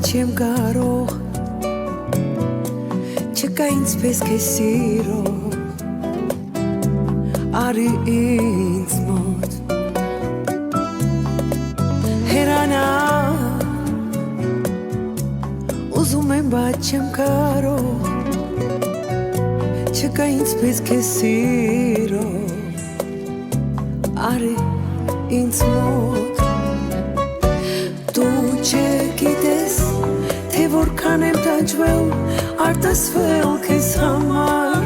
չեմ կարող Չկա ինձպես քեզ սիրո Արի ինձ մոտ Հերանա Ուզում եմ բայց չեմ կարող Չկա ինձպես քեզ սիրո Արի ինձ մոտ Դու չգիտես թե որքան եմ տանջվել արտասվել քեզ համար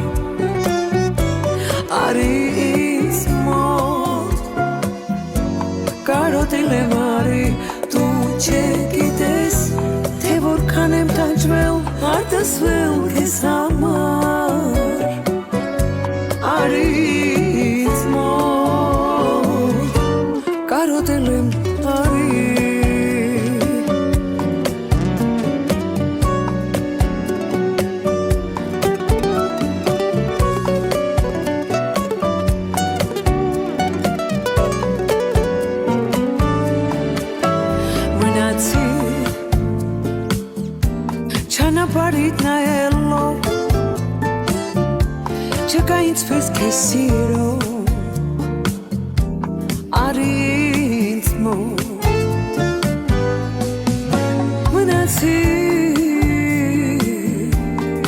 Արի ինձ մոտ Կարոտել եմ արի Դու չգիտես թե որքան եմ տանջվել արտասվել քեզ համար Արի ինձ մոտ Կարոտել եմ արի Չանապարհիդ նայելով Չկա ինձպես քեզ սիրո Արի ինձ մոտ Մնացի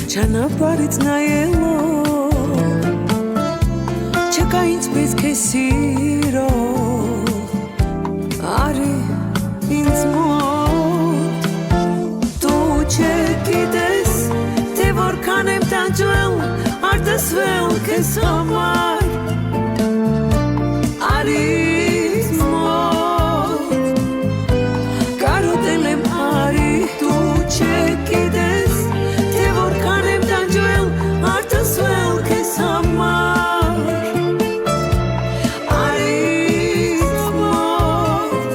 Չանապարհիդ նայելով Չկա ինձպես քեզ սիրո Արի ինձ մոտ Չգիտես, թե որքան եմ տանջվել, արտասվել քեզ համար Արի ինձ մոտ Կարոտել եմ արի Դու չգիտես, թե որքան եմ տանջվել, արտասվել քեզ համար Արի ինձ մոտ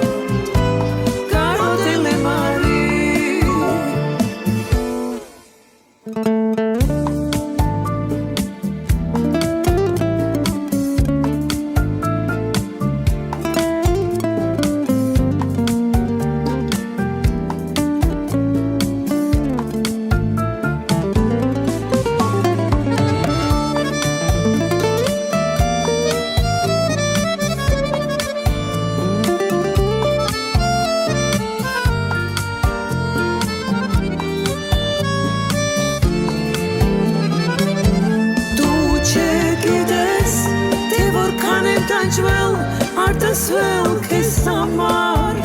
Կարոտել եմ արի Տանջվել, արտասվել քեզ համար